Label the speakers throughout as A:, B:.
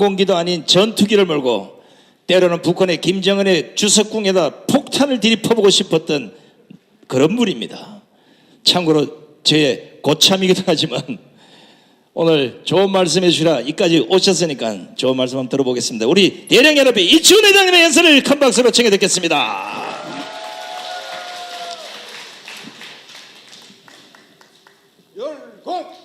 A: 공기도 아닌 전투기를 몰고 때로는 북한의 김정은의 주석궁에다 폭탄을 들이퍼보고 싶었던 그런 분입니다. 참고로 제 고참이기도 하지만 오늘 좋은 말씀 해주시라 이까지 오셨으니까 좋은 말씀 한번 들어보겠습니다. 우리 대령 연합회 이치훈 회장님의 연설을 큰 박수로 청해 듣겠습니다.
B: 열공!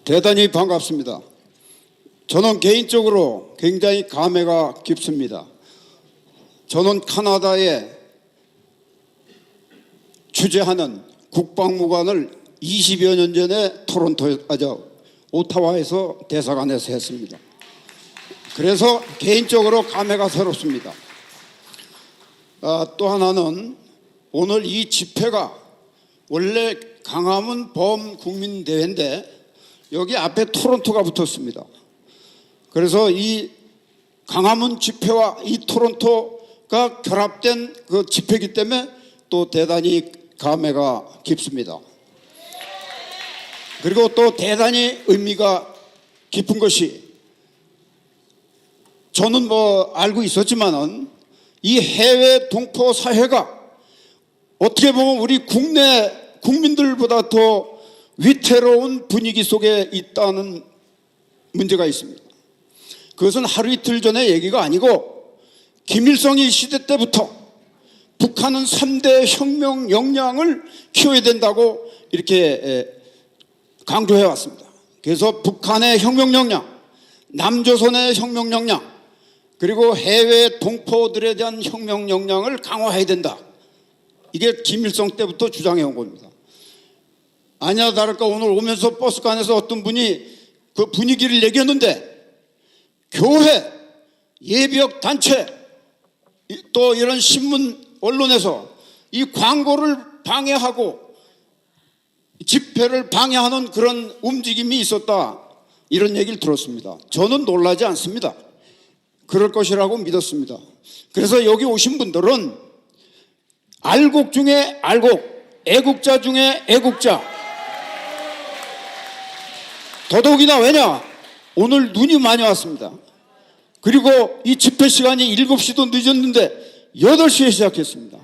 B: 대단히 반갑습니다. 저는 개인적으로 굉장히 감회가 깊습니다. 저는 캐나다에 주재하는 국방무관을 20여 년 전에 오타와에서 대사관에서 했습니다. 그래서 개인적으로 감회가 새롭습니다. 또 하나는 오늘 이 집회가 원래 강화문 범국민대회인데 여기 앞에 토론토가 붙었습니다. 그래서 이 강화문 집회와 이 토론토가 결합된 그 집회이기 때문에 또 대단히 감회가 깊습니다. 그리고 또 대단히 의미가 깊은 것이 저는 뭐 알고 있었지만은 이 해외 동포 사회가 어떻게 보면 우리 국내 국민들보다 더 위태로운 분위기 속에 있다는 문제가 있습니다. 그것은 하루 이틀 전의 얘기가 아니고 김일성이 시대 때부터 북한은 3대 혁명 역량을 키워야 된다고 이렇게 강조해 왔습니다. 그래서 북한의 혁명 역량, 남조선의 혁명 역량, 그리고 해외 동포들에 대한 혁명 역량을 강화해야 된다. 이게 김일성 때부터 주장해 온 겁니다. 아니나 다를까 오늘 오면서 버스간에서 어떤 분이 그 분위기를 얘기했는데 교회, 예비역 단체, 또 이런 신문, 언론에서 이 광고를 방해하고 집회를 방해하는 그런 움직임이 있었다. 이런 얘기를 들었습니다. 저는 놀라지 않습니다. 그럴 것이라고 믿었습니다. 그래서 여기 오신 분들은 알곡 중에 알곡, 애국자 중에 애국자. 더더욱이나 왜냐? 오늘 눈이 많이 왔습니다. 그리고 이 집회 시간이 7시도 늦었는데 8시에 시작했습니다.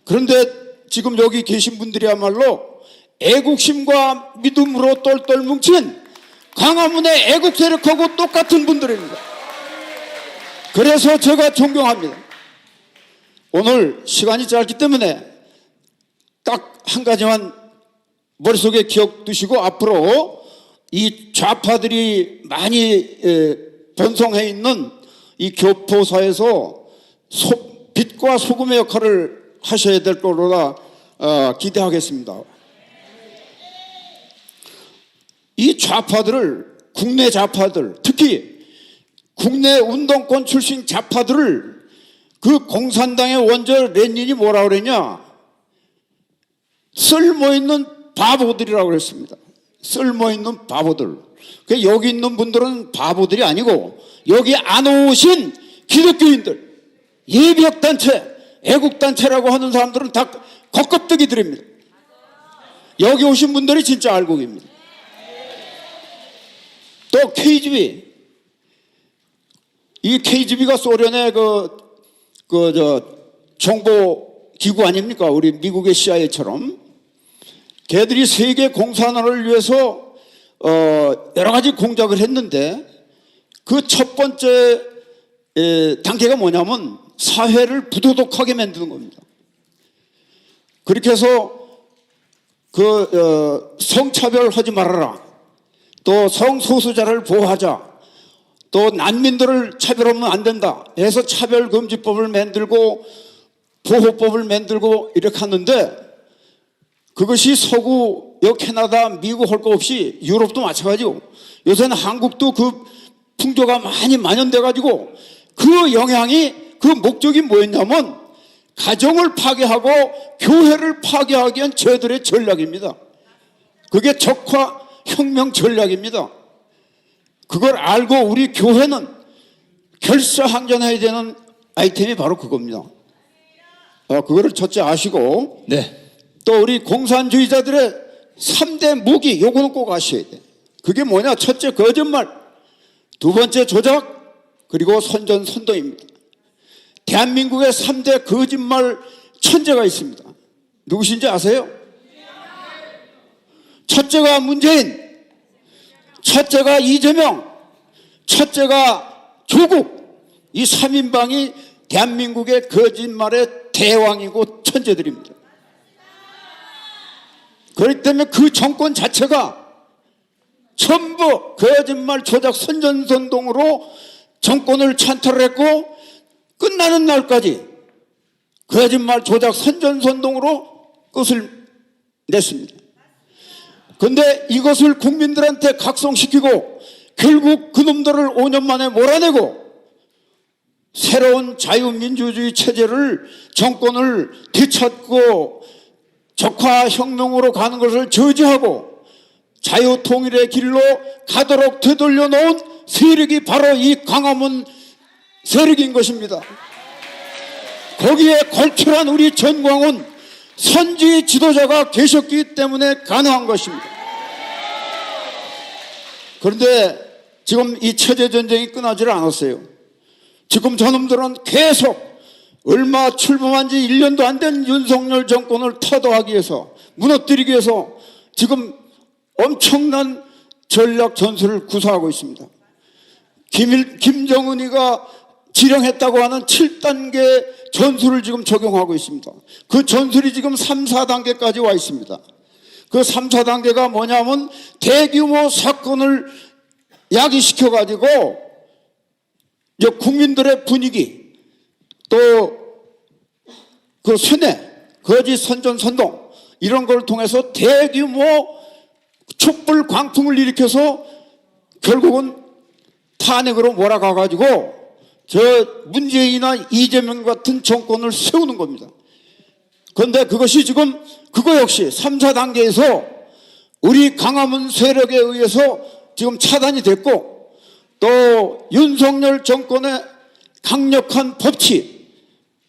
B: 그런데 지금 여기 계신 분들이야말로 애국심과 믿음으로 똘똘 뭉친 광화문의 애국 세력하고 똑같은 분들입니다. 그래서 제가 존경합니다. 오늘 시간이 짧기 때문에 딱 한 가지만 머릿속에 기억 두시고 앞으로 이 좌파들이 많이 번성해 있는 이 교포사에서 빛과 소금의 역할을 하셔야 될 거로라 기대하겠습니다. 이 좌파들을, 국내 좌파들, 특히 국내 운동권 출신 좌파들을 그 공산당의 원조 레닌이 뭐라 그랬냐? 쓸모있는 바보들이라고 그랬습니다. 쓸모있는 바보들. 여기 있는 분들은 바보들이 아니고 여기 안 오신 기독교인들, 예비역단체, 애국단체라고 하는 사람들은 다 겉껍데기들입니다. 여기 오신 분들이 진짜 알곡입니다. 또 KGB, 이 KGB가 소련의 정보기구 아닙니까? 우리 미국의 CIA처럼. 걔들이 세계 공산화를 위해서 여러 가지 공작을 했는데 그 첫 번째 단계가 뭐냐면 사회를 부도덕하게 만드는 겁니다. 그렇게 해서 성차별 하지 말아라. 또 성소수자를 보호하자. 또 난민들을 차별하면 안 된다 해서 차별금지법을 만들고 보호법을 만들고 이렇게 하는데 그것이 서구, 캐나다, 미국 할 거 없이 유럽도 마찬가지고 요새는 한국도 그 풍조가 많이 만연돼 가지고 그 영향이 그 목적이 뭐였냐면 가정을 파괴하고 교회를 파괴하기 위한 저들의 전략입니다. 그게 적화 혁명 전략입니다. 그걸 알고 우리 교회는 결사항전해야 되는 아이템이 바로 그겁니다. 그거를 첫째 아시고
A: 네.
B: 또 우리 공산주의자들의 3대 무기, 요거는 꼭 아셔야 돼. 그게 뭐냐? 첫째, 거짓말. 두 번째, 조작. 그리고 선전선동입니다. 대한민국에 3대 거짓말 천재가 있습니다. 누구신지 아세요? 첫째가 문재인, 첫째가 이재명, 첫째가 조국. 이 3인방이 대한민국의 거짓말의 대왕이고 천재들입니다. 그렇기 때문에 그 정권 자체가 전부 거짓말, 조작, 선전선동으로 정권을 찬탈을 했고 끝나는 날까지 거짓말, 조작, 선전선동으로 끝을 냈습니다. 그런데 이것을 국민들한테 각성시키고 결국 그놈들을 5년 만에 몰아내고 새로운 자유민주주의 체제를, 정권을 되찾고 적화혁명으로 가는 것을 저지하고 자유통일의 길로 가도록 되돌려 놓은 세력이 바로 이 광화문 세력인 것입니다. 거기에 걸출한 우리 전광훈 선지 지도자가 계셨기 때문에 가능한 것입니다. 그런데 지금 이 체제전쟁이 끝나지를 않았어요. 지금 저놈들은 계속 얼마 출범한 지 1년도 안 된 윤석열 정권을 타도하기 위해서, 무너뜨리기 위해서 지금 엄청난 전략 전술을 구사하고 있습니다. 김정은이가 지령했다고 하는 7단계 전술을 지금 적용하고 있습니다. 그 전술이 지금 3, 4단계까지 와 있습니다. 그 3, 4단계가 뭐냐면 대규모 사건을 야기시켜가지고 이제 국민들의 분위기, 또 그 순회, 거짓 선전선동 이런 걸 통해서 대규모 촛불 광풍을 일으켜서 결국은 탄핵으로 몰아가가지고 저 문재인이나 이재명 같은 정권을 세우는 겁니다. 그런데 그것이 지금 그거 역시 3, 4단계에서 우리 광화문 세력에 의해서 지금 차단이 됐고, 또 윤석열 정권의 강력한 법치,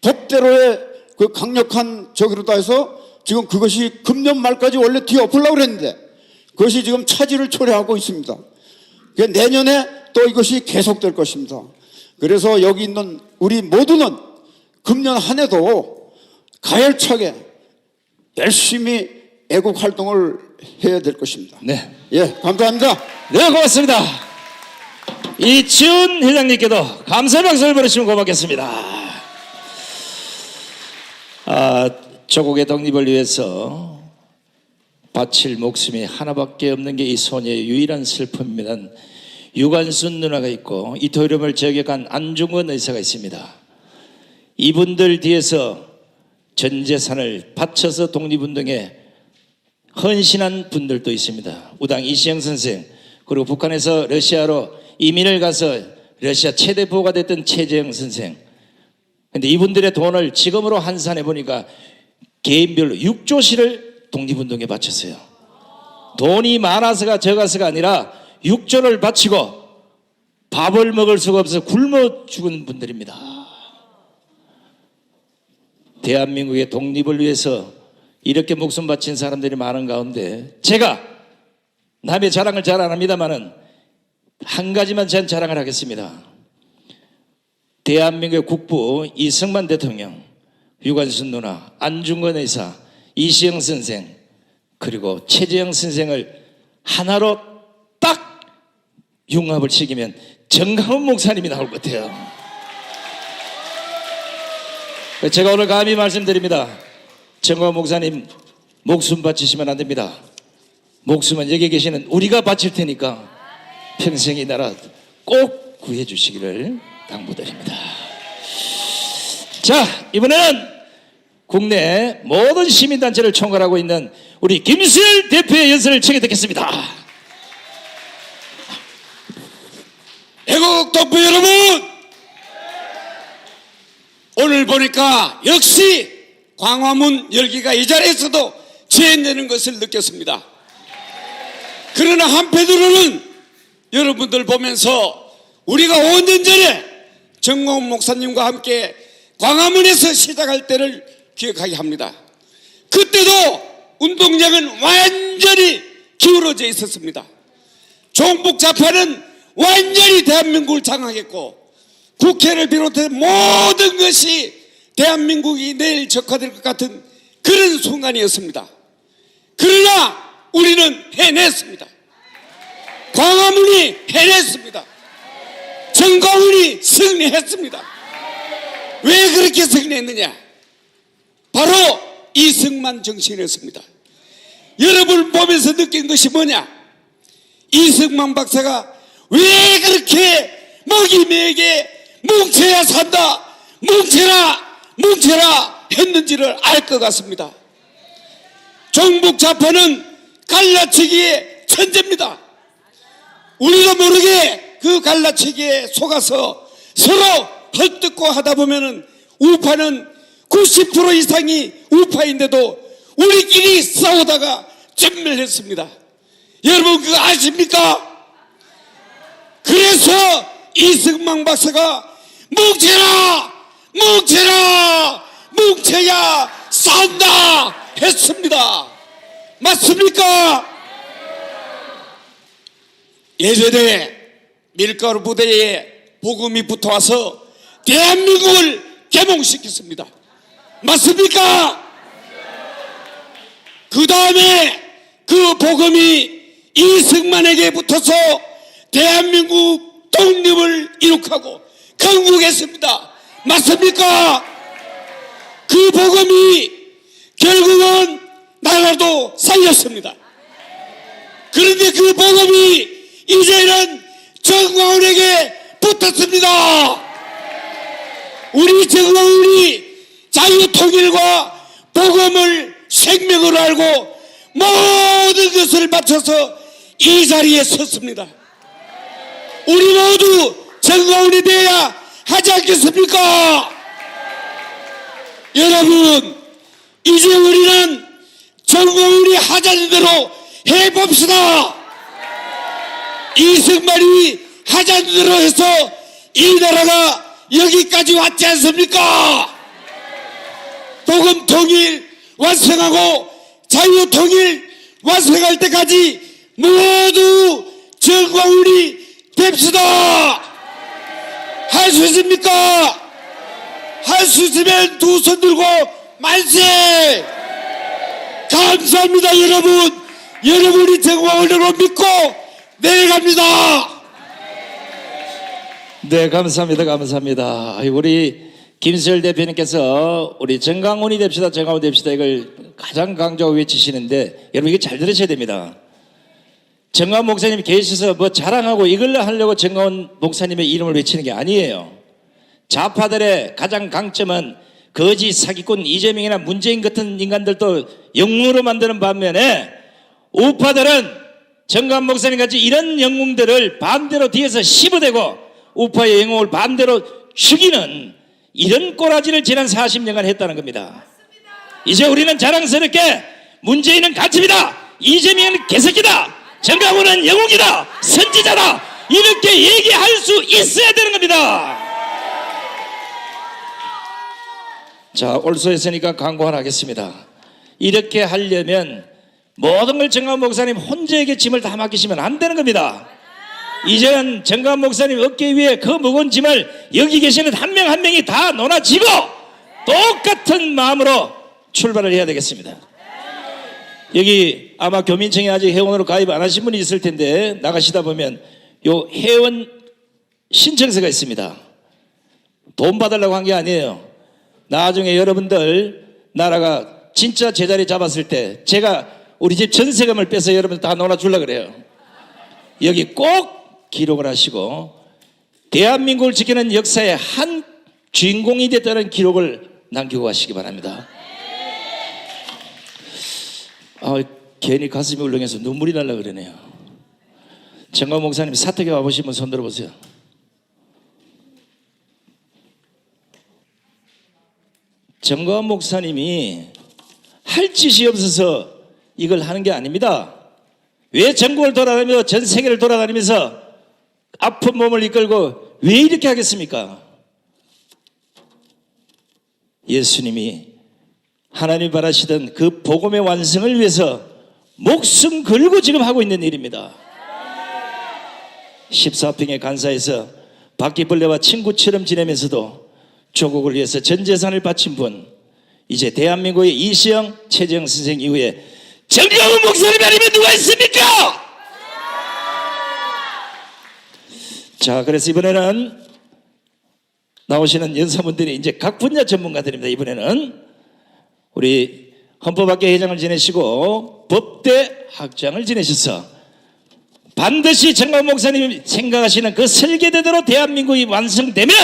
B: 법대로의 그 강력한 저기로다 해서 지금 그것이 금년 말까지 원래 뒤엎으려고 그랬는데 그것이 지금 차질을 초래하고 있습니다. 내년에 또 이것이 계속될 것입니다. 그래서 여기 있는 우리 모두는 금년 한 해도 가열차게 열심히 애국 활동을 해야 될 것입니다.
A: 네.
B: 예, 감사합니다.
A: 네, 고맙습니다. 이치훈 회장님께도 감사의 박수를 보내주시면 고맙겠습니다. 조국의 독립을 위해서 바칠 목숨이 하나밖에 없는 게 이 소녀의 유일한 슬픔입니다. 유관순 누나가 있고 이토리움을 저격한 안중근 의사가 있습니다. 이분들 뒤에서 전 재산을 바쳐서 독립운동에 헌신한 분들도 있습니다. 우당 이시영 선생, 그리고 북한에서 러시아로 이민을 가서 러시아 최대 부호가 됐던 최재형 선생. 그런데 이분들의 돈을 지금으로 환산해 보니까 개인별로 6조씩을 독립운동에 바쳤어요. 돈이 많아서가 적어서가 아니라 6조를 바치고 밥을 먹을 수가 없어서 굶어 죽은 분들입니다. 대한민국의 독립을 위해서 이렇게 목숨 바친 사람들이 많은 가운데 제가 남의 자랑을 잘 안 합니다만은 한 가지만 전 자랑을 하겠습니다. 대한민국의 국부 이승만 대통령, 유관순 누나, 안중근 의사, 이시영 선생, 그리고 최재형 선생을 하나로 딱 융합을 시키면 정강훈 목사님이 나올 것 같아요. 제가 오늘 감히 말씀드립니다. 정강훈 목사님 목숨 바치시면 안 됩니다. 목숨은 여기 계시는 우리가 바칠 테니까 평생 이 나라 꼭 구해 주시기를 당부드립니다. 자, 이번에는 국내 모든 시민단체를 총괄하고 있는 우리 김수열 대표의 연설을 청해 듣겠습니다.
C: 애국 동포 여러분, 오늘 보니까 역시 광화문 열기가 이 자리에서도 재현되는 것을 느꼈습니다. 그러나 한편으로는 여러분들 보면서 우리가 5년 전에 정광훈 목사님과 함께 광화문에서 시작할 때를 기억하게 합니다. 그때도 운동량은 완전히 완전히 기울어져 있었습니다. 종북좌파는 완전히 대한민국을 장악했고 국회를 비롯해 모든 것이 대한민국이 내일 적화될 것 같은 그런 순간이었습니다. 그러나 우리는 해냈습니다. 광화문이 해냈습니다. 정광훈이 승리했습니다. 왜 그렇게 승리했느냐? 바로 이승만 정신이었습니다. 여러분을 보면서 느낀 것이 뭐냐? 이승만 박사가 왜 그렇게 먹이 매게 뭉쳐야 산다, 뭉쳐라 했는지를 알 것 같습니다. 종북좌파는 갈라치기의 천재입니다. 우리도 모르게 그 갈라치기에 속아서 서로 헐뜯고 하다 보면은 우파는 90% 이상이 우파인데도 우리끼리 싸우다가 전멸했습니다. 여러분 그거 아십니까? 그래서 이승만 박사가 뭉쳐야 싸운다 했습니다. 맞습니까? 예전에 밀가루 부대에 복음이 붙어와서 대한민국을 개몽시켰습니다. 맞습니까? 그 다음에 그 복음이 이승만에게 붙어서 대한민국 독립을 이룩하고 건국했습니다. 맞습니까? 그 복음이 결국은 나라도 살렸습니다. 그런데 그 복음이 이제는 정광훈에게 붙었습니다. 우리 정광훈이 자유통일과 복음을 생명으로 알고 모든 것을 바쳐서 이 자리에 섰습니다. 우리 모두 정광훈이 되어야 하지 않겠습니까? 여러분, 이제 우리는 정광훈이 하자는 대로 해봅시다. 이승만이 하자는 대로 해서 이 나라가 여기까지 왔지 않습니까? 복음 통일 완성하고 자유 통일 완성할 때까지 모두 정광훈이 됩시다. 할 수 있습니까? 할 수 있으면 두 손 들고 만세! 감사합니다, 여러분. 여러분이 정광훈으로 믿고 내려갑니다.
A: 네, 감사합니다. 우리 김수열 대표님께서 우리 정광훈이 됩시다, 정광훈 됩시다 이걸 가장 강조하고 외치시는데 여러분 이게 잘 들으셔야 됩니다. 정광훈 목사님이 계셔서 뭐 자랑하고 이걸로 하려고 정광훈 목사님의 이름을 외치는 게 아니에요. 좌파들의 가장 강점은 거짓 사기꾼 이재명이나 문재인 같은 인간들도 영웅으로 만드는 반면에 우파들은 정광훈 목사님 같이 이런 영웅들을 반대로 뒤에서 씹어대고 우파의 영웅을 반대로 죽이는 이런 꼬라지를 지난 40년간 했다는 겁니다. 이제 우리는 자랑스럽게 문재인은 가짜이다, 이재명은 개새끼다, 정광훈은 영웅이다, 선지자다 이렇게 얘기할 수 있어야 되는 겁니다. 자, 올소했으니까 광고 하나 하겠습니다. 이렇게 하려면 모든 걸 정광훈 목사님 혼자에게 짐을 다 맡기시면 안 되는 겁니다. 이제는 정광훈 목사님 어깨 위에 그 무거운 짐을 여기 계시는 한 명 한 명이 다 놓아지고 똑같은 마음으로 출발을 해야 되겠습니다. 여기 아마 교민청에 아직 회원으로 가입 안 하신 분이 있을 텐데 나가시다 보면 요 회원 신청서가 있습니다. 돈 받으려고 한 게 아니에요. 나중에 여러분들 나라가 진짜 제자리 잡았을 때 제가 우리 집 전세금을 빼서 여러분들 다 놀아주려고 그래요. 여기 꼭 기록을 하시고 대한민국을 지키는 역사의 한 주인공이 됐다는 기록을 남기고 가시기 바랍니다. 괜히 가슴이 울렁해서 눈물이 나려고 그러네요. 정광훈 목사님 사택에 와보시면 손 들어보세요. 정광훈 목사님이 할 짓이 없어서 이걸 하는 게 아닙니다. 왜 전국을 돌아다니면서 전 세계를 돌아다니면서 아픈 몸을 이끌고 왜 이렇게 하겠습니까? 예수님이 하나님 바라시던 그 복음의 완성을 위해서 목숨 걸고 지금 하고 있는 일입니다. 14평의 간사에서 바퀴벌레와 친구처럼 지내면서도 조국을 위해서 전 재산을 바친 분, 이제 대한민국의 이시영, 최재형 선생 이후에 정경훈 목사님 아니면 누가 있습니까? 자, 그래서 이번에는 나오시는 연사분들이 이제 각 분야 전문가들입니다. 이번에는 우리 헌법학계 회장을 지내시고 법대 학장을 지내셔서 반드시 정광훈 목사님이 생각하시는 그 설계대로 대한민국이 완성되면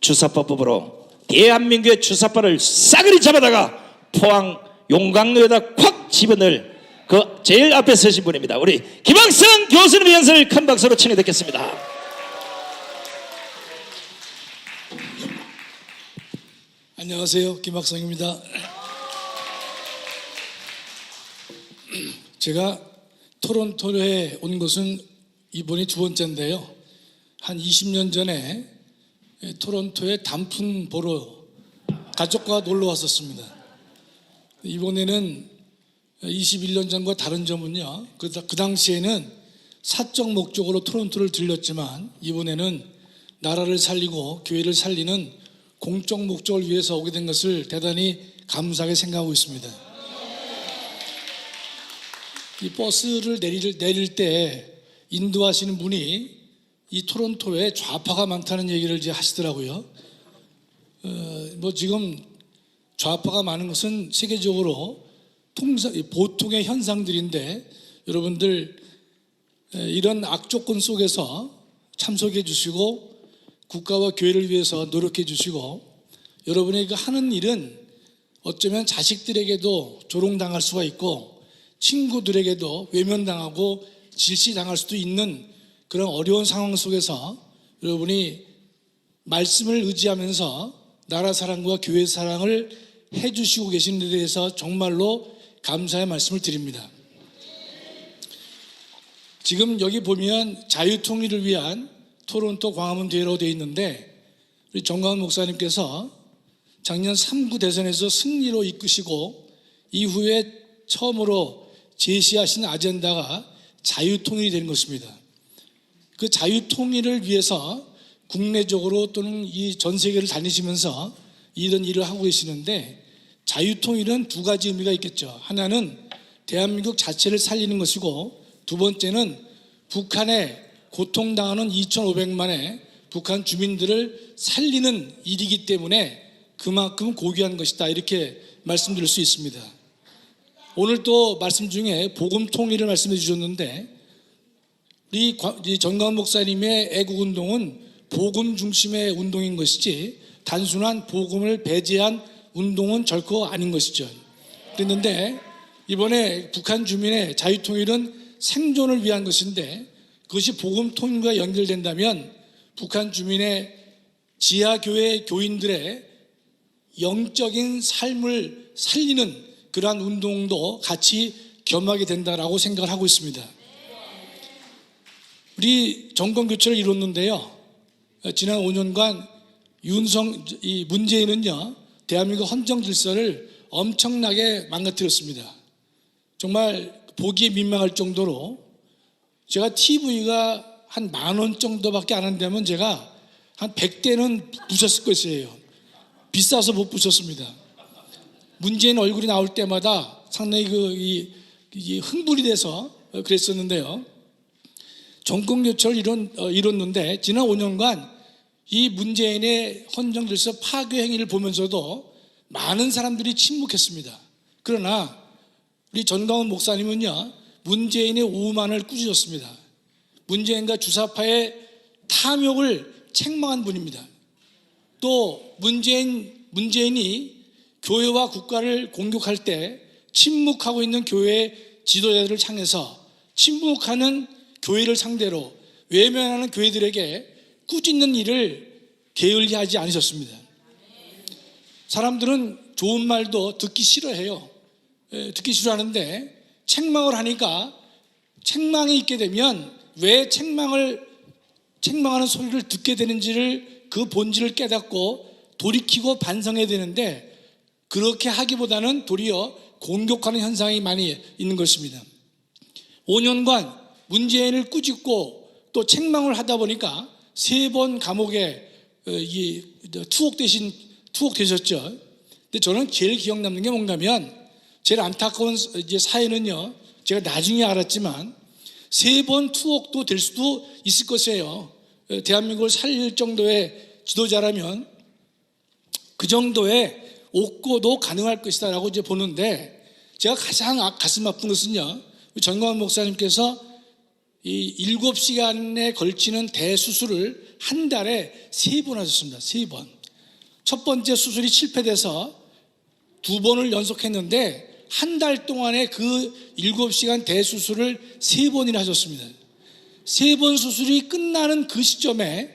A: 주사파법으로 대한민국의 주사파를 싸그리 잡아다가 포항 용광로에다 콱 집어넣을 그 제일 앞에 서신 분입니다. 우리 김학성 교수님의 연설을 큰 박수로 청해 듣겠습니다.
D: 안녕하세요. 김학성입니다. 제가 토론토에 온 것은 이번이 두 번째인데요. 한 20년 전에 토론토에 단풍 보러 가족과 놀러 왔었습니다. 이번에는 21년 전과 다른 점은요, 그 당시에는 사적 목적으로 토론토를 들렸지만 이번에는 나라를 살리고 교회를 살리는 공적 목적을 위해서 오게 된 것을 대단히 감사하게 생각하고 있습니다. 이 버스를 내릴 때 인도하시는 분이 이 토론토에 좌파가 많다는 얘기를 이제 하시더라고요. 뭐 지금 좌파가 많은 것은 세계적으로 보통의 현상들인데 여러분들 이런 악조건 속에서 참석해 주시고 국가와 교회를 위해서 노력해 주시고 여러분의 그 하는 일은 어쩌면 자식들에게도 조롱당할 수가 있고 친구들에게도 외면당하고 질시당할 수도 있는 그런 어려운 상황 속에서 여러분이 말씀을 의지하면서 나라 사랑과 교회 사랑을 해주시고 계신 데 대해서 정말로 감사의 말씀을 드립니다. 지금 여기 보면 자유통일을 위한 토론토 광화문 대회로 되어 있는데 우리 정광훈 목사님께서 작년 3구 대선에서 승리로 이끄시고 이후에 처음으로 제시하신 아젠다가 자유통일이 되는 것입니다. 그 자유통일을 위해서 국내적으로 또는 이 전 세계를 다니시면서 이런 일을 하고 계시는데 자유통일은 두 가지 의미가 있겠죠. 하나는 대한민국 자체를 살리는 것이고 두 번째는 북한에 고통당하는 2,500만의 북한 주민들을 살리는 일이기 때문에 그만큼 고귀한 것이다 이렇게 말씀드릴 수 있습니다. 오늘 또 말씀 중에 복음 통일을 말씀해 주셨는데 우리 정광훈 목사님의 애국운동은 복음 중심의 운동인 것이지 단순한 복음을 배제한 운동은 결코 아닌 것이죠. 그랬는데 이번에 북한 주민의 자유통일은 생존을 위한 것인데 그것이 복음 통일과 연결된다면 북한 주민의 지하교회 교인들의 영적인 삶을 살리는 그러한 운동도 같이 겸하게 된다라고 생각을 하고 있습니다. 우리 정권교체를 이뤘는데요. 지난 5년간 문재인은요, 대한민국 헌정 질서를 엄청나게 망가뜨렸습니다. 정말 보기에 민망할 정도로 제가 TV가 한 10,000원 정도밖에 안 한다면 제가 한 100대는 부셨을 것이에요. 비싸서 못 부셨습니다. 문재인 얼굴이 나올 때마다 상당히 흥분이 돼서 그랬었는데요. 정권교체를 이뤘는데 지난 5년간 이 문재인의 헌정질서 파괴 행위를 보면서도 많은 사람들이 침묵했습니다. 그러나 우리 정광훈 목사님은요, 문재인의 오만을 꾸짖었습니다. 문재인과 주사파의 탐욕을 책망한 분입니다. 또 문재인이 교회와 국가를 공격할 때 침묵하고 있는 교회 지도자들을 향해서 침묵하는 교회를 상대로 외면하는 교회들에게 꾸짖는 일을 게을리하지 않으셨습니다. 사람들은 좋은 말도 듣기 싫어해요. 듣기 싫어하는데 책망을 하니까 책망이 있게 되면 왜 책망하는 소리를 듣게 되는지를 그 본질을 깨닫고 돌이키고 반성해야 되는데 그렇게 하기보다는 도리어 공격하는 현상이 많이 있는 것입니다. 5년간 문재인을 꾸짖고 또 책망을 하다 보니까 3번 감옥에 투옥되셨죠. 근데 저는 제일 기억 남는 게 뭔가면, 제일 안타까운 사연은요, 제가 나중에 알았지만 3번 투옥도 될 수도 있을 것이에요. 대한민국을 살릴 정도의 지도자라면 그 정도의 옥고도 가능할 것이다 라고 이제 보는데, 제가 가장 가슴 아픈 것은요, 전광훈 목사님께서 이 7시간에 걸치는 대수술을 한 달에 3번 하셨습니다. 3번. 첫 번째 수술이 실패돼서 2번을 연속했는데 한 달 동안에 그 7시간 대수술을 3번이나 하셨습니다. 3번 수술이 끝나는 그 시점에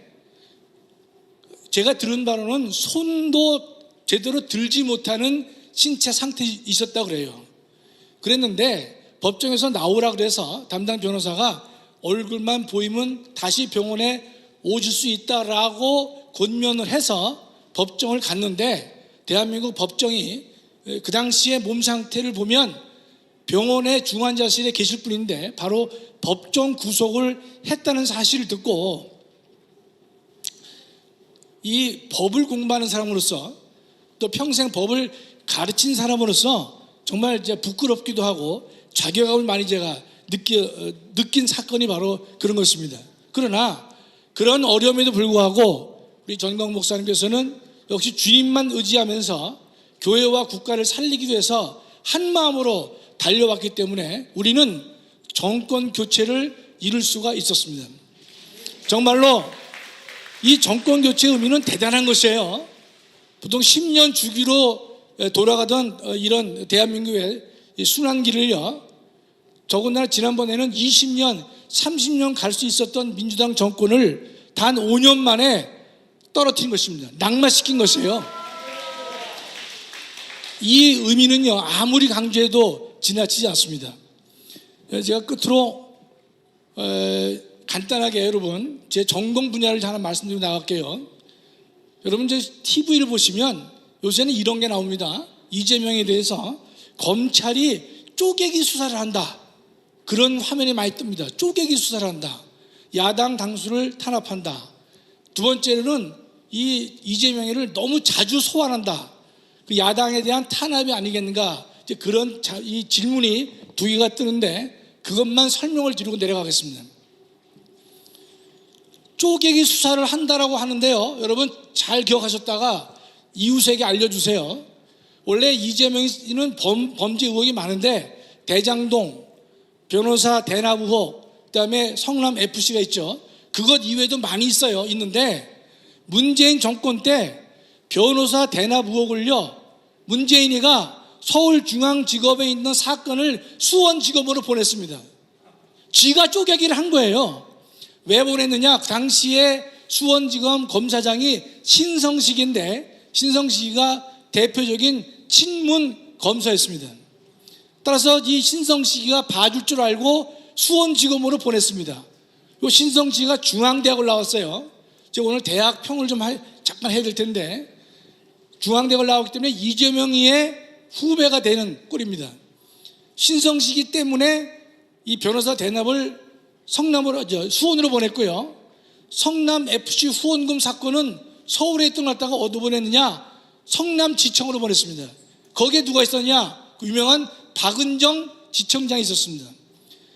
D: 제가 들은 바로는 손도 제대로 들지 못하는 신체 상태에 있었다고 그래요. 그랬는데 법정에서 나오라 그래서 담당 변호사가 얼굴만 보이면 다시 병원에 오실 수 있다라고 권면을 해서 법정을 갔는데, 대한민국 법정이 그 당시에 몸 상태를 보면 병원의 중환자실에 계실 분인데 바로 법정 구속을 했다는 사실을 듣고, 이 법을 공부하는 사람으로서 또 평생 법을 가르친 사람으로서 정말 이제 부끄럽기도 하고 자괴감을 많이 제가 느낀 사건이 바로 그런 것입니다. 그러나 그런 어려움에도 불구하고 우리 전광훈 목사님께서는 역시 주님만 의지하면서 교회와 국가를 살리기 위해서 한 마음으로 달려왔기 때문에 우리는 정권 교체를 이룰 수가 있었습니다. 정말로 이 정권 교체의 의미는 대단한 것이에요. 보통 10년 주기로 돌아가던 이런 대한민국의 순환기를요, 더군다나 지난번에는 20년, 30년 갈 수 있었던 민주당 정권을 단 5년 만에 떨어뜨린 것입니다. 낙마시킨 것이에요. 이 의미는요, 아무리 강조해도 지나치지 않습니다. 제가 끝으로 간단하게 여러분 제 전공 분야를 하나 말씀드리고 나갈게요. 여러분 이제 TV를 보시면 요새는 이런 게 나옵니다. 이재명에 대해서 검찰이 쪼개기 수사를 한다, 그런 화면이 많이 뜹니다. 쪼개기 수사를 한다, 야당 당수를 탄압한다. 두 번째로는 이 이재명이를 너무 자주 소환한다, 그 야당에 대한 탄압이 아니겠는가, 이제 그런 이 질문이 2개가 뜨는데 그것만 설명을 드리고 내려가겠습니다. 쪼개기 수사를 한다라고 하는데요, 여러분 잘 기억하셨다가 이웃에게 알려주세요. 원래 이재명이는 범죄 의혹이 많은데 대장동, 변호사 대납 의혹, 그다음에 성남 FC가 있죠. 그것 이외에도 많이 있는데 문재인 정권 때 변호사 대납 의혹을요, 문재인이가 서울중앙지검에 있는 사건을 수원지검으로 보냈습니다. 지가 쪼개기를 한 거예요. 왜 보냈느냐? 그 당시에 수원지검 검사장이 신성식인데 신성식이가 대표적인 친문 검사였습니다. 따라서 이 신성식이가 봐줄 줄 알고 수원지검으로 보냈습니다. 이 신성식이가 중앙대학을 나왔어요. 제가 오늘 대학 평을 좀 잠깐 해야 될 텐데, 중앙대학을 나왔기 때문에 이재명이의 후배가 되는 꼴입니다. 신성식이 때문에 이 변호사 대납을 수원으로 보냈고요. 성남 FC 후원금 사건은 서울에 있던 걸 갖다가 어디 보냈느냐? 성남지청으로 보냈습니다. 거기에 누가 있었냐? 그 유명한 박은정 지청장이 있었습니다.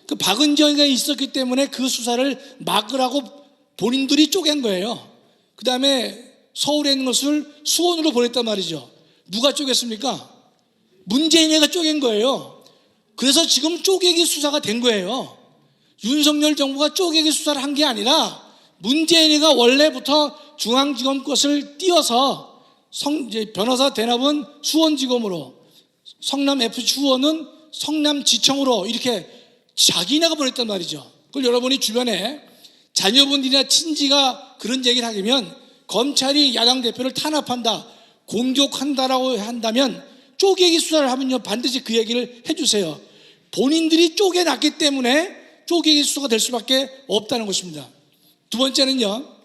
D: 그 박은정이 있었기 때문에 그 수사를 막으라고 본인들이 쪼갠 거예요. 그 다음에 서울에 있는 것을 수원으로 보냈단 말이죠. 누가 쪼갰습니까? 문재인이가 쪼갠 거예요. 그래서 지금 쪼개기 수사가 된 거예요. 윤석열 정부가 쪼개기 수사를 한 게 아니라 문재인이가 원래부터 중앙지검 것을 띄어서 변호사 대납은 수원지검으로, 성남FC 후원은 성남지청으로 이렇게 자기네가 보냈단 말이죠. 그걸 여러분이 주변에 자녀분들이나 친지가 그런 얘기를 하면 검찰이 야당 대표를 탄압한다, 공격한다라고 한다면 쪼개기 수사를 하면요 반드시 그 얘기를 해주세요. 본인들이 쪼개놨기 때문에 쪼개기 수사가 될 수밖에 없다는 것입니다. 두 번째는요,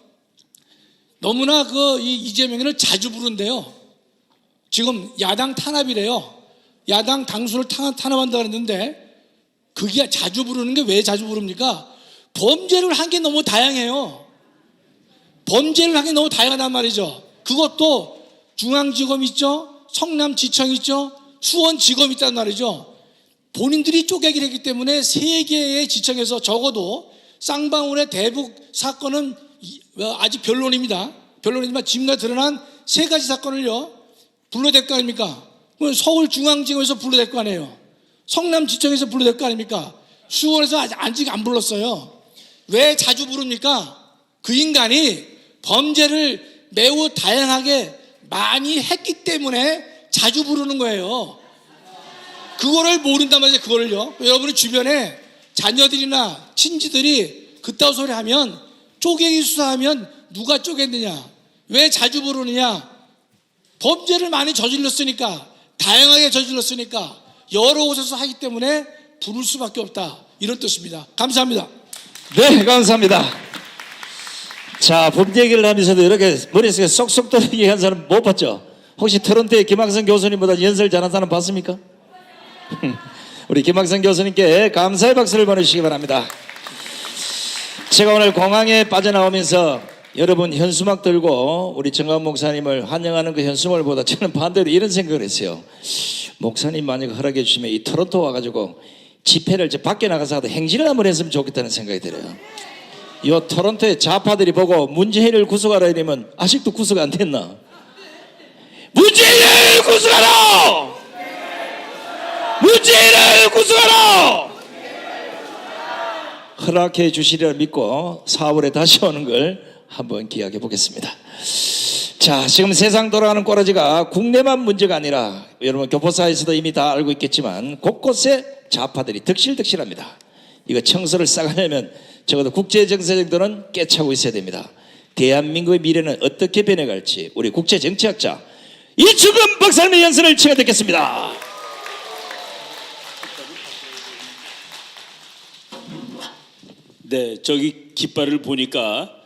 D: 너무나 이 이재명을 자주 부른데요, 지금 야당 탄압이래요. 야당 당수를 탄압한다 그랬는데 그게 자주 부르는 게 왜 자주 부릅니까? 범죄를 한 게 너무 다양해요. 범죄를 한 게 너무 다양하단 말이죠. 그것도 중앙지검 있죠, 성남지청 있죠, 수원지검 있단 말이죠. 본인들이 쪼개기를 했기 때문에 3개의 지청에서 적어도 쌍방울의 대북 사건은 아직 변론입니다. 변론이지만 지금까지 드러난 3가지 사건을요 불러댈 거 아닙니까? 그럼 서울중앙지검에서 불러댈 거 아니에요. 성남지청에서 불러댈 거 아닙니까? 수원에서 아직 안 불렀어요. 왜 자주 부릅니까? 그 인간이 범죄를 매우 다양하게 많이 했기 때문에 자주 부르는 거예요. 그거를 모른단 말이에요. 그거를요. 여러분의 주변에 자녀들이나 친지들이 그따위 소리 하면, 쪼개기 수사하면 누가 쪼갰느냐, 왜 자주 부르느냐, 범죄를 많이 저질렀으니까, 다양하게 저질렀으니까, 여러 곳에서 하기 때문에 부를 수밖에 없다, 이런 뜻입니다. 감사합니다.
A: 네, 감사합니다. 자, 범죄 얘기를 하면서도 이렇게 머릿속에 쏙쏙 들어오게 한 사람 못 봤죠? 혹시 토론토의 김학성 교수님보다 연설 잘한 사람 봤습니까? 우리 김학성 교수님께 감사의 박수를 보내주시기 바랍니다. 제가 오늘 공항에 빠져나오면서 여러분 현수막 들고 우리 정광훈 목사님을 환영하는 그 현수막을 보다 저는 반대로 이런 생각을 했어요. 목사님 만약 허락해 주시면 이 토론토 와가지고 집회를 저 밖에 나가서 하도 행진을 한번 했으면 좋겠다는 생각이 들어요. 이 토론토의 좌파들이 보고 문재인을 구속하라 이러면 아직도 구속 안 됐나? 문재인을 구속하라! 문재인을 구속하라! 허락해 주시리라 믿고 4월에 다시 오는 걸 한번 기약해 보겠습니다. 자, 지금 세상 돌아가는 꼬라지가 국내만 문제가 아니라 여러분 교포사에서도 이미 다 알고 있겠지만 곳곳에 좌파들이 득실득실합니다. 이거 청소를 싹하려면 적어도 국제정세 정도는 깨차고 있어야 됩니다. 대한민국의 미래는 어떻게 변해갈지 우리 국제정치학자 이충근 박사님의 연설을 청해 듣겠습니다.
E: 네, 저기 깃발을 보니까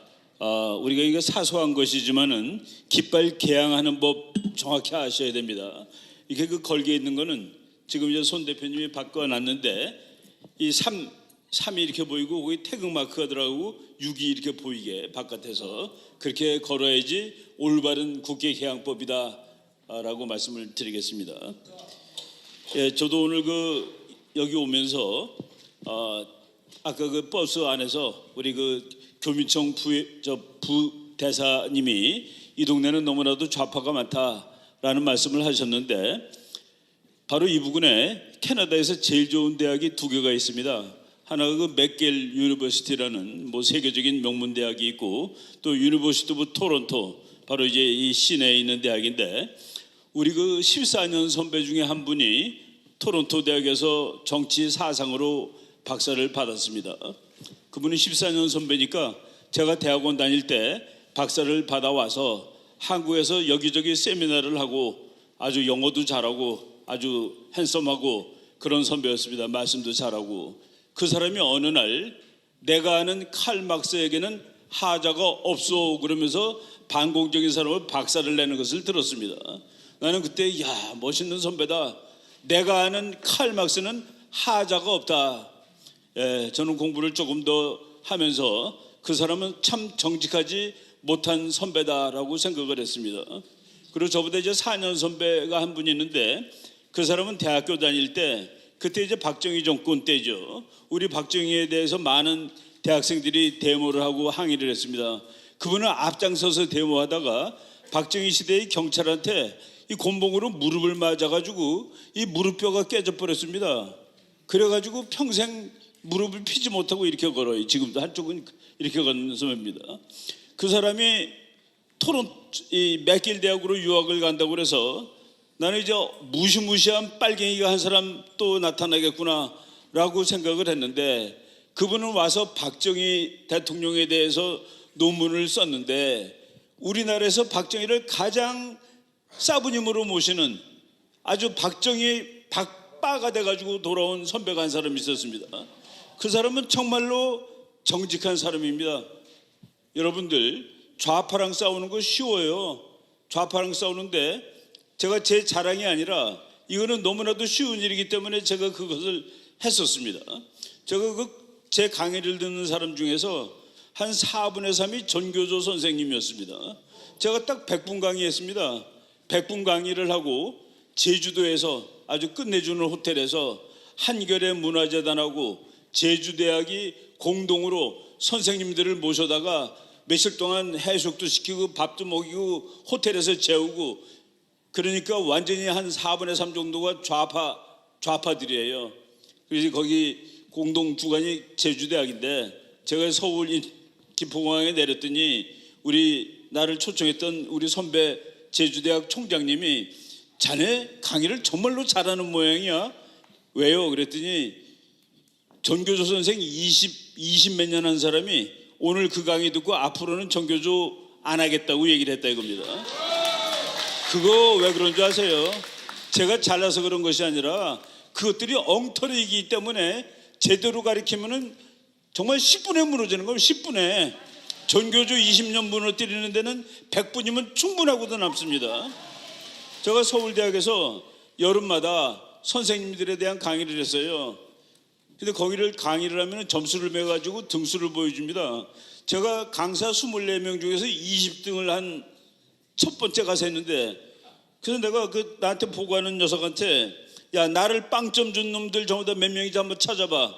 E: 우리가 이거 사소한 것이지만은 깃발 개항하는 법 정확히 아셔야 됩니다. 이게 그 걸게 있는 거는 지금 이제 손 대표님이 바꿔놨는데 이 3이 이렇게 보이고 거기 태극 마크가 들어가고 6이 이렇게 보이게 바깥에서 그렇게 걸어야지 올바른 국회 개항법이다라고 말씀을 드리겠습니다. 예, 저도 오늘 여기 오면서 아까 그 버스 안에서 우리 그 교민청 부대사님이 이 동네는 너무나도 좌파가 많다라는 말씀을 하셨는데 바로 이 부근에 캐나다에서 제일 좋은 대학이 2개가 있습니다. 하나가 그 맥길 유니버시티라는 뭐 세계적인 명문 대학이 있고 또 유니버시티 오브 토론토 바로 이제 이 시내에 있는 대학인데 우리 그 14년 선배 중에 한 분이 토론토 대학에서 정치 사상으로 박사를 받았습니다. 그분이 14년 선배니까 제가 대학원 다닐 때 박사를 받아와서 한국에서 여기저기 세미나를 하고 아주 영어도 잘하고 아주 핸섬하고 그런 선배였습니다. 말씀도 잘하고 그 사람이 어느 날 내가 아는 칼 막스에게는 하자가 없어 그러면서 반공적인 사람을 박사를 내는 것을 들었습니다. 나는 그때 야 멋있는 선배다. 내가 아는 칼 막스는 하자가 없다. 예, 저는 공부를 조금 더 하면서 그 사람은 참 정직하지 못한 선배다라고 생각을 했습니다. 그리고 저보다 이제 4년 선배가 한 분이 있는데 그 사람은 대학교 다닐 때 그때 이제 박정희 정권 때죠. 우리 박정희에 대해서 많은 대학생들이 데모를 하고 항의를 했습니다. 그분은 앞장서서 데모하다가 박정희 시대의 경찰한테 이 곤봉으로 무릎을 맞아가지고 이 무릎뼈가 깨져버렸습니다. 그래가지고 평생 무릎을 피지 못하고 이렇게 걸어요. 지금도 한쪽은 이렇게 걷는 선배입니다. 그 사람이 이 맥길 대학으로 유학을 간다고 그래서 나는 이제 무시무시한 빨갱이가 한 사람 또 나타나겠구나라고 생각을 했는데 그분은 와서 박정희 대통령에 대해서 논문을 썼는데 우리나라에서 박정희를 가장 사부님으로 모시는 아주 박정희 박바가 돼가지고 돌아온 선배가 한 사람이 있었습니다. 그 사람은 정말로 정직한 사람입니다. 여러분들 좌파랑 싸우는 거 쉬워요. 좌파랑 싸우는데 제가 제 자랑이 아니라 이거는 너무나도 쉬운 일이기 때문에 제가 그것을 했었습니다. 제가 제 강의를 듣는 사람 중에서 한 4분의 3이 전교조 선생님이었습니다. 제가 딱 100분 강의했습니다. 100분 강의를 하고 제주도에서 아주 끝내주는 호텔에서 한겨레 문화재단하고 제주대학이 공동으로 선생님들을 모셔다가 며칠 동안 해석도 시키고 밥도 먹이고 호텔에서 재우고, 그러니까 완전히 한 4분의 3 정도가 좌파들이에요. 그래서 거기 공동 주관이 제주대학인데 제가 서울 김포공항에 내렸더니 나를 초청했던 우리 선배 제주대학 총장님이 자네 강의를 정말로 잘하는 모양이야. 왜요? 그랬더니 전교조 선생 20 몇 년 한 사람이 오늘 그 강의 듣고 앞으로는 전교조 안 하겠다고 얘기를 했다 이겁니다. 그거 왜 그런 줄 아세요? 제가 잘나서 그런 것이 아니라 그것들이 엉터리이기 때문에 제대로 가르치면은 정말 10분에 무너지는 거예요. 10분에. 전교조 20년 무너뜨리는 데는 100분이면 충분하고도 남습니다. 제가 서울대학에서 여름마다 선생님들에 대한 강의를 했어요. 근데 거기를 강의를 하면 점수를 매가지고 등수를 보여줍니다. 제가 강사 24명 중에서 20등을 한 첫 번째 가서 했는데, 그래서 내가 나한테 보고하는 녀석한테 야, 나를 빵점 준 놈들 전부 다 몇 명인지 한번 찾아봐.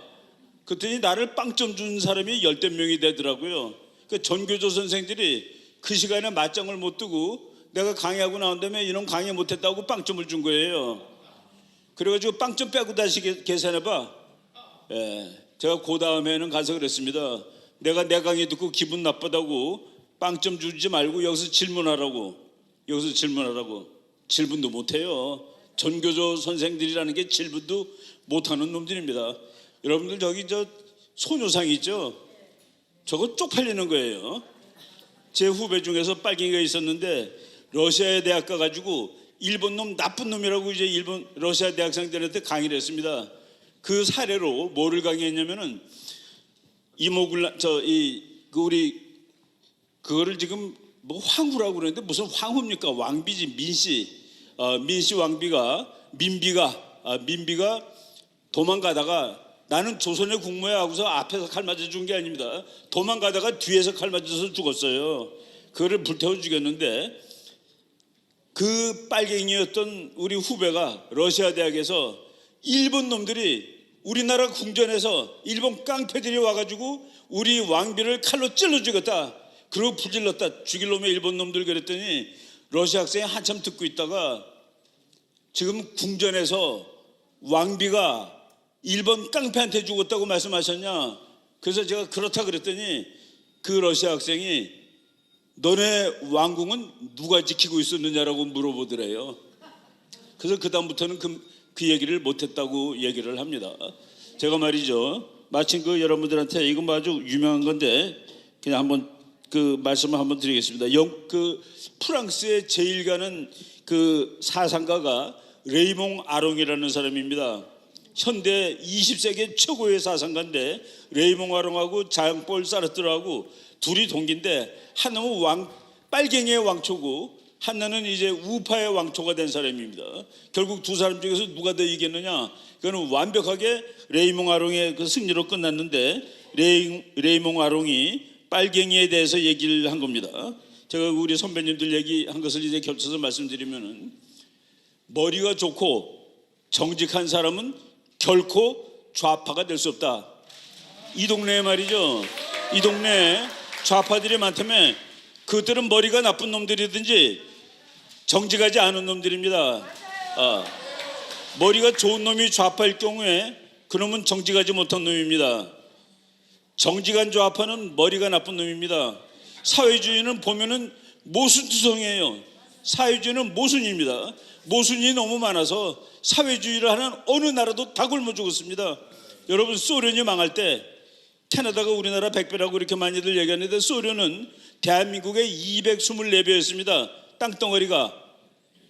E: 그랬더니 나를 빵점 준 사람이 10대 명이 되더라고요. 그 전교조 선생들이 그 시간에 맞짱을 못 뜨고 내가 강의하고 나온 다음에 이놈 강의 못했다고 빵점을 준 거예요. 그래가지고 빵점 빼고 다시 계산해봐. 제가 그 다음에는 가서 그랬습니다. 내가 내 강의 듣고 기분 나쁘다고 빵점 주지 말고 여기서 질문하라고. 질문도 못해요. 전교조 선생들이라는 게 질문도 못하는 놈들입니다. 여러분들 저기 소녀상 있죠? 저거 쪽팔리는 거예요. 제 후배 중에서 빨갱이가 있었는데 러시아에 대학 가가지고 일본 놈 나쁜 놈이라고 이제 러시아 대학생들한테 강의를 했습니다. 그 사례로 뭐를 강의했냐면은 우리 그거를 지금 뭐 황후라고 그러는데 무슨 황후입니까? 왕비지. 민씨 왕비가 민비가 도망가다가 나는 조선의 국모야 하고서 앞에서 칼 맞아 준 게 아닙니다. 도망가다가 뒤에서 칼 맞아서 죽었어요. 그거를 불태워 죽였는데 그 빨갱이였던 우리 후배가 러시아 대학에서 일본 놈들이 우리나라 궁전에서 일본 깡패들이 와가지고 우리 왕비를 칼로 찔러 죽였다. 그리고 불질렀다. 죽일 놈의 일본 놈들. 그랬더니 러시아 학생이 한참 듣고 있다가 지금 궁전에서 왕비가 일본 깡패한테 죽었다고 말씀하셨냐? 그래서 제가 그렇다 그랬더니 그 러시아 학생이 너네 왕궁은 누가 지키고 있었느냐라고 물어보더래요. 그래서 그 다음부터는 그 얘기를 못했다고 얘기를 합니다. 제가 말이죠, 마침 여러분들한테 이건 아주 유명한 건데 그냥 한번 그 말씀을 한번 드리겠습니다. 프랑스의 제일 가는 그 사상가가 레이몽 아롱이라는 사람입니다. 현대 20세기 최고의 사상가인데 레이몽 아롱하고 장폴 사르트르하고 둘이 동기인데 하나는 빨갱이의 왕초고 하나는 이제 우파의 왕초가 된 사람입니다. 결국 두 사람 중에서 누가 더 이겼느냐? 그거는 완벽하게 레이몽 아롱의 그 승리로 끝났는데 레이몽 아롱이 빨갱이에 대해서 얘기를 한 겁니다. 제가 우리 선배님들 얘기한 것을 이제 겹쳐서 말씀드리면은 머리가 좋고 정직한 사람은 결코 좌파가 될 수 없다. 이 동네에 말이죠. 이 동네에 좌파들이 많다면 그들은 머리가 나쁜 놈들이든지 정직하지 않은 놈들입니다. 머리가 좋은 놈이 좌파일 경우에 그놈은 정직하지 못한 놈입니다. 정직한 좌파는 머리가 나쁜 놈입니다. 사회주의는 보면은 모순투성이에요. 사회주의는 모순입니다. 모순이 너무 많아서 사회주의를 하는 어느 나라도 다 굶어 죽었습니다. 여러분, 소련이 망할 때 캐나다가 우리나라 100배라고 이렇게 많이들 얘기하는데 소련은 대한민국의 224배였습니다. 땅덩어리가.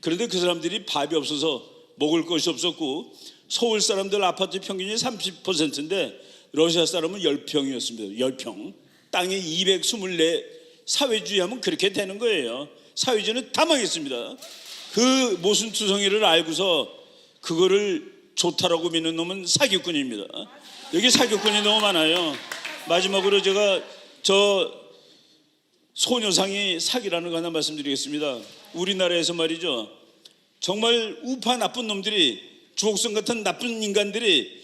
E: 그런데 그 사람들이 밥이 없어서 먹을 것이 없었고 서울 사람들 아파트 평균이 30%인데 러시아 사람은 10평이었습니다. 10평. 땅에 224. 사회주의 하면 그렇게 되는 거예요. 사회주의는 다 망했습니다. 그 모순투성이를 알고서 그거를 좋다라고 믿는 놈은 사기꾼입니다. 여기 사기꾼이 너무 많아요. 마지막으로 제가 저 소녀상이 사기라는 거 하나 말씀드리겠습니다. 우리나라에서 말이죠, 정말 우파 나쁜 놈들이, 주옥성 같은 나쁜 인간들이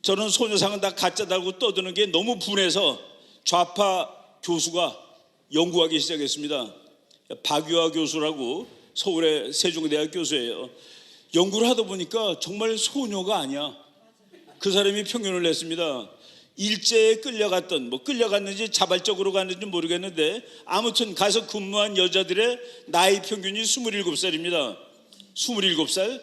E: 저는 소녀상은 다 가짜다고 떠드는 게 너무 분해서 좌파 교수가 연구하기 시작했습니다. 박유하 교수라고 서울의 세종대학 교수예요. 연구를 하다 보니까 정말 소녀가 아니야. 그 사람이 평균을 냈습니다. 일제에 끌려갔던, 뭐 끌려갔는지 자발적으로 갔는지 모르겠는데 아무튼 가서 근무한 여자들의 나이 평균이 27살입니다. 27살?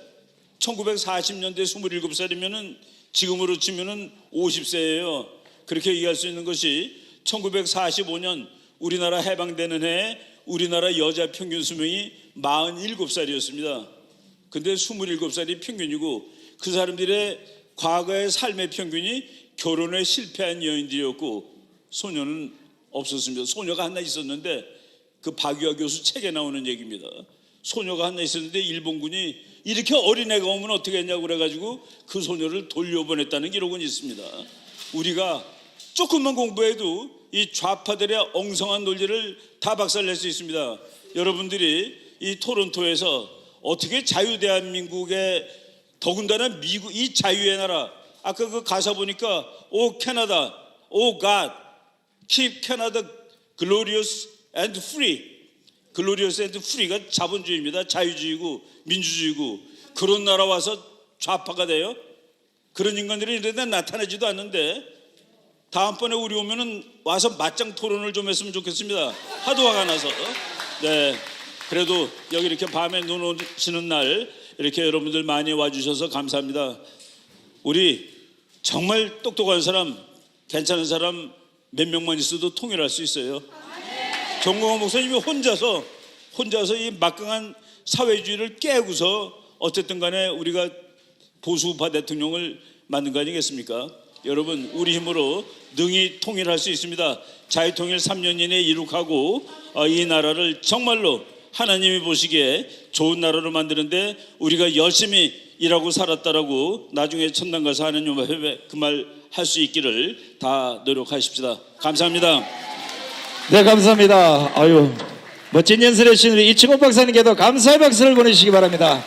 E: 1940년대 27살이면은 지금으로 치면은 50세예요. 그렇게 얘기할 수 있는 것이 1945년 우리나라 해방되는 해에 우리나라 여자 평균 수명이 47살이었습니다. 근데 27살이 평균이고 그 사람들의 과거의 삶의 평균이 결혼에 실패한 여인들이었고 소녀는 없었습니다. 소녀가 하나 있었는데 그 박유하 교수 책에 나오는 얘기입니다. 소녀가 하나 있었는데 일본군이 이렇게 어린애가 오면 어떻게 했냐고 그래가지고 그 소녀를 돌려보냈다는 기록은 있습니다. 우리가 조금만 공부해도 이 좌파들의 엉성한 논리를 다 박살낼 수 있습니다. 여러분들이 이 토론토에서 어떻게 자유대한민국의, 더군다나 미국, 이 자유의 나라, 아까 그 가사 보니까 오 캐나다, 오 갓, keep Canada glorious and free. 글로리어스 앤드 프리가 자본주의입니다. 자유주의고 민주주의고. 그런 나라 와서 좌파가 돼요? 그런 인간들이 이런데 나타나지도 않는데 다음번에 우리 오면은 와서 맞짱 토론을 좀 했으면 좋겠습니다. 하도 화가 나서. 네, 그래도 여기 이렇게 밤에 눈 오시는 날 이렇게 여러분들 많이 와주셔서 감사합니다. 우리 정말 똑똑한 사람, 괜찮은 사람 몇 명만 있어도 통일할 수 있어요. 정광훈 목사님이 혼자서 이 막강한 사회주의를 깨고서 어쨌든 간에 우리가 보수우파 대통령을 만든 거 아니겠습니까? 여러분, 우리 힘으로 능히 통일할 수 있습니다. 자유통일 3년 이내에 이룩하고 이 나라를 정말로 하나님이 보시기에 좋은 나라로 만드는데 우리가 열심히 일하고 살았다라고 나중에 천당 가서 하나님 앞에 그 말 할 수 있기를 다 노력하십시다. 감사합니다.
A: 네, 감사합니다. 아유, 멋진 연설해 주신 우리 이충호 박사님께도 감사의 박수를 보내주시기 바랍니다.